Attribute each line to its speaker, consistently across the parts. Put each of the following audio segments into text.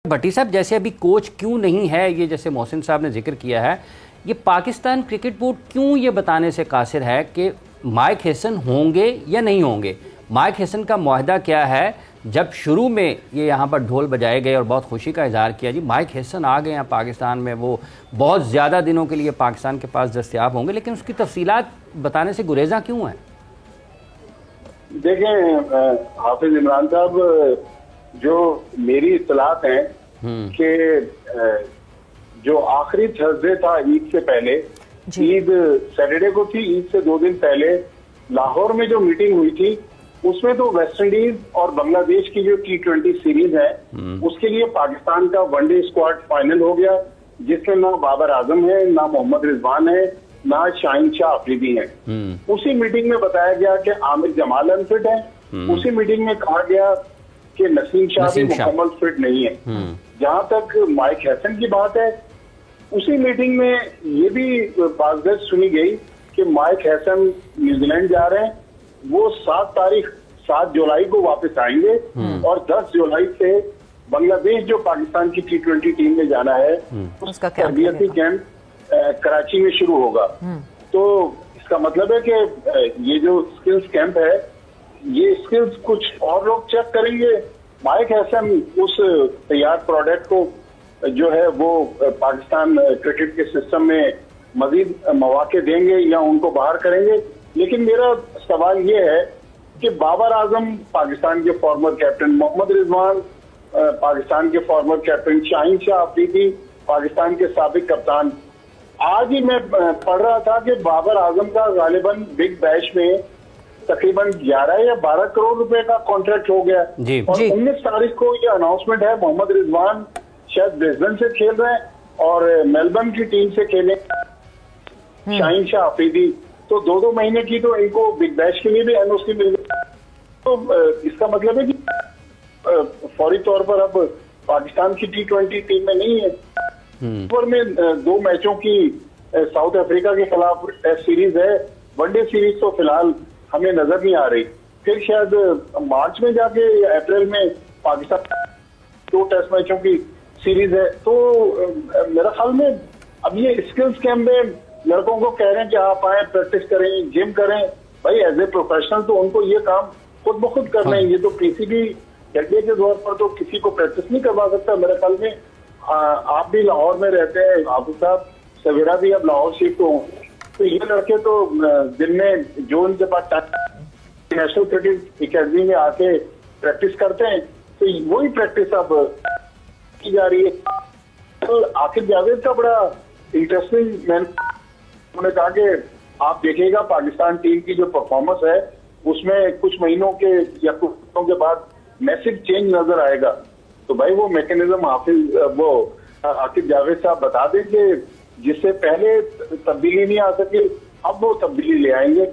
Speaker 1: भट्टी साहब, जैसे अभी कोच क्यों नहीं है, ये जैसे मोहसिन साहब ने जिक्र किया है, ये पाकिस्तान क्रिकेट बोर्ड क्यों ये बताने से कासिर है कि माइक हेसन होंगे या नहीं होंगे। माइक हेसन का मुआहदा क्या है? जब शुरू में ये यहाँ पर ढोल बजाए गए और बहुत खुशी का इजहार किया, जी माइक हेसन आ गए हैं पाकिस्तान में, वो बहुत ज़्यादा दिनों के लिए पाकिस्तान के पास दस्तयाब होंगे, लेकिन उसकी तफसीलात बताने से गुरेजा क्यों है?
Speaker 2: देखें हाफिज इमरान साहब, जो मेरी इत्तलात हैं कि जो आखिरी थर्सडे था ईद से पहले, ईद सैटरडे को थी, ईद से 2 दिन पहले लाहौर में जो मीटिंग हुई थी उसमें तो वेस्ट इंडीज और बांग्लादेश की जो T20 सीरीज है उसके लिए पाकिस्तान का वनडे स्क्वाड फाइनल हो गया, जिसमें ना बाबर आजम है, ना मोहम्मद रिजवान है, ना शाहीन शाह अफरीदी है। उसी मीटिंग में बताया गया कि आमिर जमाल अनफिट है। उसी मीटिंग में कहा गया कि नसीम शाह भी मुकम्मल फिट नहीं है। जहां तक माइक हैसन की बात है, उसी मीटिंग में ये भी बात सुनी गई कि माइक हैसन न्यूजीलैंड जा रहे हैं, वो 7 जुलाई को वापस आएंगे और 10 जुलाई से बांग्लादेश जो पाकिस्तान की T20 टीम में जाना है उसका तरबियती कैंप कराची में शुरू होगा। तो इसका मतलब है कि ये जो स्किल्स कैंप है, ये स्किल्स कुछ और लोग चेक करेंगे। माइक हैसन उस तैयार प्रोडक्ट को जो है वो पाकिस्तान क्रिकेट के सिस्टम में मजीद मौके देंगे या उनको बाहर करेंगे। लेकिन मेरा सवाल ये है कि बाबर आजम पाकिस्तान के फॉर्मर कैप्टन, मोहम्मद रिजवान पाकिस्तान के फॉर्मर कैप्टन, शाहीन शाह अफरीदी पाकिस्तान के साबिक कप्तान, आज ही मैं पढ़ रहा था कि बाबर आजम का गालिबन बिग बैश में तकरीबन 11 या 12 करोड़ रुपए का कॉन्ट्रैक्ट हो गया और 19 तारीख को ये अनाउंसमेंट है। मोहम्मद रिजवान शायद ब्रिस्बेन से खेल रहे हैं और मेलबर्न की टीम से खेले शाहीन शाह अफरीदी, तो 2-2 महीने की तो इनको बिग बैश के लिए भी एनओसी मिल गई। तो इसका मतलब है कि फौरी तौर पर अब पाकिस्तान की T20 टीम में नहीं है। ऊपर में 2 मैचों की साउथ अफ्रीका के खिलाफ टेस्ट सीरीज है, वनडे सीरीज तो फिलहाल हमें नजर नहीं आ रही। फिर शायद मार्च में जाके या अप्रैल में पाकिस्तान 2 टेस्ट मैचों की सीरीज है। तो मेरा ख्याल में अब ये स्किल्स कैंप में लड़कों को कह रहे हैं कि आप आए, प्रैक्टिस करें, जिम करें। भाई एज ए प्रोफेशनल तो उनको ये काम खुद ब खुद करना है। ये तो किसी भी जगह के तौर पर तो किसी को प्रैक्टिस नहीं करवा सकता। मेरे ख्याल में आप भी लाहौर में रहते हैं, हाफिज साहब, सवेरा भी अब लाहौर शिफ्ट हो, तो ये लड़के तो दिन में जो उनके पास नेशनल क्रिकेट एकेडमी में आके प्रैक्टिस करते हैं, तो वही प्रैक्टिस अब की जा रही है। तो आकिब जावेद का बड़ा इंटरेस्टिंग, उन्होंने कहा कि आप देखिएगा पाकिस्तान टीम की जो परफॉर्मेंस है उसमें कुछ महीनों के या कुछ महीनों के बाद मैसिव चेंज नजर आएगा। तो भाई वो मैकेनिज्म आकिब जावेद साहब बता दें कि जिससे पहले तब्दीली नहीं आ सके, अब वो तब्दीली ले आएंगे।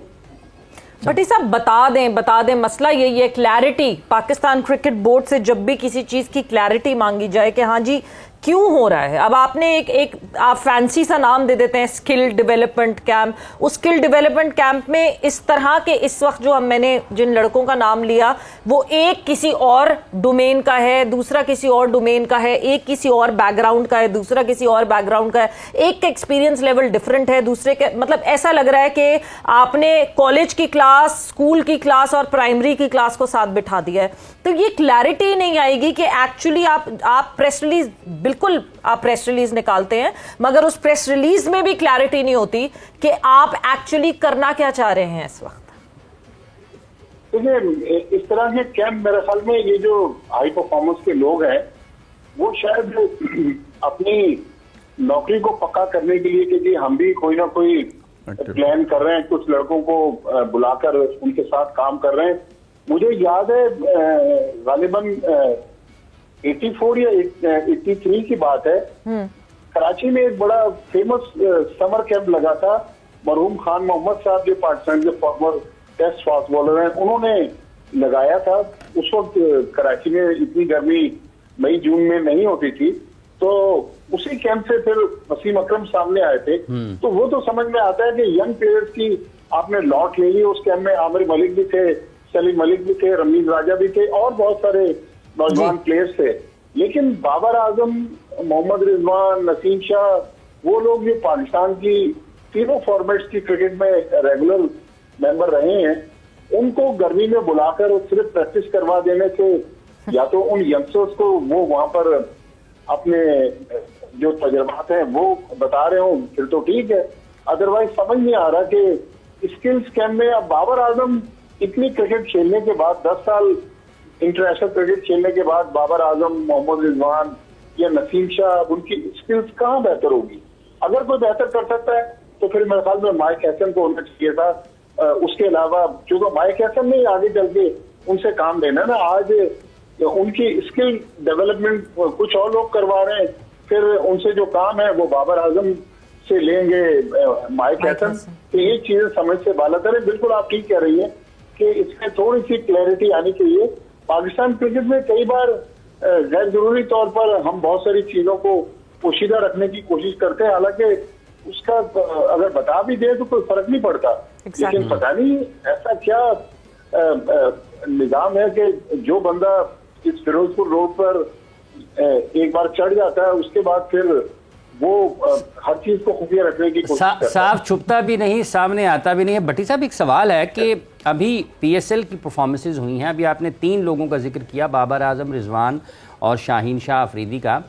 Speaker 3: भट्टी साहब बता दें मसला यही है, क्लैरिटी। पाकिस्तान क्रिकेट बोर्ड से जब भी किसी चीज की क्लैरिटी मांगी जाए कि हाँ जी क्यों हो रहा है, अब आपने एक आप फैंसी सा नाम दे देते हैं स्किल डेवलपमेंट कैंप। उस स्किल डेवलपमेंट कैंप में इस तरह के इस वक्त जो मैंने जिन लड़कों का नाम लिया वो एक किसी और डोमेन का है, दूसरा किसी और डोमेन का है, एक किसी और बैकग्राउंड का है, दूसरा किसी और बैकग्राउंड का है, एक का एक्सपीरियंस लेवल डिफरेंट है, दूसरे के मतलब ऐसा लग रहा है कि आपने कॉलेज की क्लास, स्कूल की क्लास और प्राइमरी की क्लास को साथ बिठा दिया है। तो ये क्लैरिटी नहीं आएगी कि एक्चुअली आप प्रेस रिलीज, बिल्कुल आप प्रेस रिलीज निकालते हैं, मगर उस प्रेस रिलीज में भी क्लैरिटी नहीं होती कि आप एक्चुअली करना क्या चाह रहे हैं इस वक्त।
Speaker 2: देखिए इस तरह के कैंप मेरे ख्याल में ये जो हाई परफॉर्मेंस के लोग हैं वो शायद अपनी नौकरी को पक्का करने के लिए, क्योंकि हम भी कोई ना कोई प्लान कर रहे हैं, कुछ लड़कों को बुलाकर उनके साथ काम कर रहे हैं। मुझे याद है गालिबन 84 या 83 की बात है, कराची में एक बड़ा फेमस समर कैंप लगा था। मरहूम खान मोहम्मद साहब जो पाकिस्तान के फॉर्मर टेस्ट फास्ट बॉलर हैं, उन्होंने लगाया था। उस वक्त कराची में इतनी गर्मी मई जून में नहीं होती थी, तो उसी कैंप से फिर वसीम अकरम सामने आए थे। तो वो तो समझ में आता है कि यंग प्लेयर्स की आपने लॉट ले ली। उस कैंप में आमिर मलिक भी थे, सलीम मलिक भी थे, रमीज राजा भी थे और बहुत सारे नौजवान प्लेयर्स थे। लेकिन बाबर आजम, मोहम्मद रिजवान, नसीम शाह, वो लोग जो पाकिस्तान की तीनों फॉर्मेट्स की क्रिकेट में रेगुलर मेंबर रहे हैं, उनको गर्मी में बुलाकर सिर्फ प्रैक्टिस करवा देने से या तो उन यंगस्टर्स को वो वहां पर अपने जो तजुर्बात हैं वो बता रहे हो, फिर तो ठीक है। अदरवाइज समझ नहीं आ रहा कि स्किल्स कैम्प में अब बाबर आजम इतनी क्रिकेट खेलने के बाद, 10 साल इंटरनेशनल क्रिकेट खेलने के बाद बाबर आजम, मोहम्मद रिजवान या नसीम शाह, उनकी स्किल्स कहाँ बेहतर होगी? अगर कोई बेहतर कर सकता है तो फिर मेरे ख्याल में माइक हैसन को होना चाहिए था। उसके अलावा चूंकि माइक हैसन ने आगे चल के उनसे काम लेना ना, आज उनकी स्किल डेवलपमेंट कुछ और लोग करवा रहे हैं, फिर उनसे जो काम है वो बाबर आजम से लेंगे माइक हैसन। तो ये चीजें समझ से बालत है। बिल्कुल आप ठीक कह रही हैं कि इसमें थोड़ी सी क्लैरिटी आनी चाहिए। पाकिस्तान क्रिकेट में कई बार गैर जरूरी तौर पर हम बहुत सारी चीजों को पोशीदा रखने की कोशिश करते हैं, हालांकि उसका अगर बता भी दे तो कोई फर्क नहीं पड़ता। लेकिन पता नहीं ऐसा क्या निजाम है कि जो बंदा इस फिरोजपुर रोड पर एक बार चढ़ जाता है, उसके बाद फिर वो हर चीज को खुफिया रखने की कोशिश करता है।
Speaker 1: साफ छुपता भी नहीं, सामने आता भी नहीं है। भट्टी साहब, एक सवाल है कि अभी पीएसएल की परफॉर्मेंसेज हुई हैं, अभी आपने 3 लोगों का जिक्र किया, बाबर आजम, रिजवान और शाहीन शाह अफरीदी का।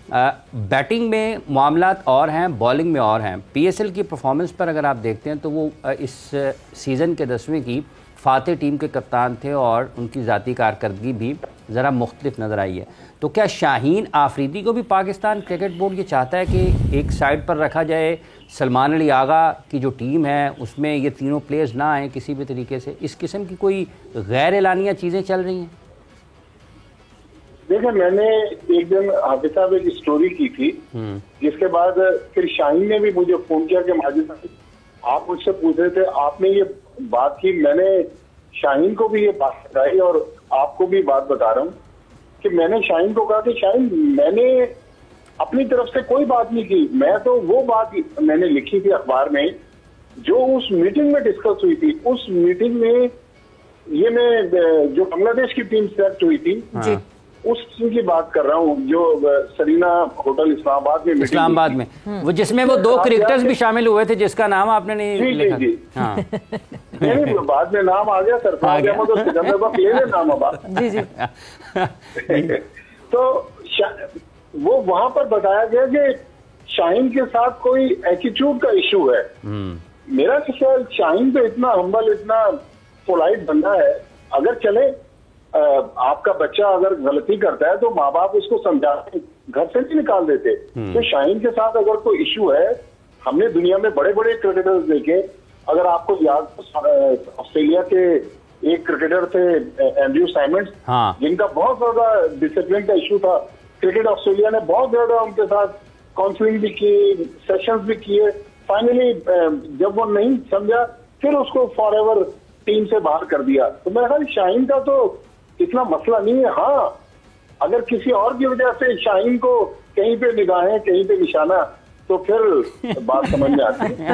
Speaker 1: बैटिंग में मामलात और हैं, बॉलिंग में और हैं। पीएसएल की परफॉर्मेंस पर अगर आप देखते हैं तो वो इस सीज़न के 10वें की फातेह टीम के कप्तान थे और उनकी ज़ाती कारकर्दगी भी ज़रा मुख्तलिफ नज़र आई है। तो क्या शाहीन आफरीदी को भी पाकिस्तान क्रिकेट बोर्ड ये चाहता है कि एक साइड पर रखा जाए, सलमान अली आगा की जो टीम है उसमें ये तीनों प्लेयर्स ना आए किसी भी तरीके से? इस किस्म की कोई गैर एलानिया चीज़ें चल रही हैं?
Speaker 2: देखिए, मैंने एक दिन हाफिज साहब एक स्टोरी की थी, जिसके बाद फिर शाहीन ने भी मुझे फोन किया कि माजिद आप मुझसे पूछ रहे थे, आपने ये बात की, मैंने शाहीन को भी ये बात बताई और आपको भी बात बता रहा हूँ कि मैंने शाहीन को कहा कि शाहीन, मैंने अपनी तरफ से कोई बात नहीं की, मैं तो वो बात मैंने लिखी थी अखबार में जो उस मीटिंग में डिस्कस हुई थी। उस मीटिंग में ये मैं जो बांग्लादेश की टीम सेलेक्ट हुई थी उस टीम की बात कर रहा हूँ, जो सरीना होटल इस्लामाबाद में
Speaker 1: वो जिसमें वो 2 क्रिकेटर्स भी शामिल हुए थे जिसका नाम आपने नहीं लिखा।
Speaker 2: जी। हाँ। नहीं, बाद में नाम आ गया सर, नाम तो वो वहां पर बताया गया कि शाहीन के साथ कोई एटीट्यूड का इशू है। मेरा ख्याल शाहीन तो इतना हम्बल, इतना पोलाइट बंदा है, अगर चले आपका बच्चा अगर गलती करता है तो माँ बाप उसको समझाते, घर से नहीं निकाल देते। तो शाहीन के साथ अगर कोई इशू है, हमने दुनिया में बड़े बड़े क्रिकेटर्स देखे, अगर आपको याद ऑस्ट्रेलिया के एक क्रिकेटर थे एंड्रयू साइमंड्स, जिनका बहुत ज्यादा डिसिप्लिन का इशू था। क्रिकेट ऑस्ट्रेलिया ने बहुत ज्यादा उनके साथ काउंसलिंग भी की, सेशंस भी किए। फाइनली जब वो नहीं समझा फिर उसको फॉर एवर टीम से बाहर कर दिया। तो मेरा ख्याल शाहीन का तो इतना मसला नहीं है। हाँ, अगर किसी और की वजह से शाहीन को कहीं पे निगाहें, कहीं पे निशाना, तो फिर बात समझ में आती है।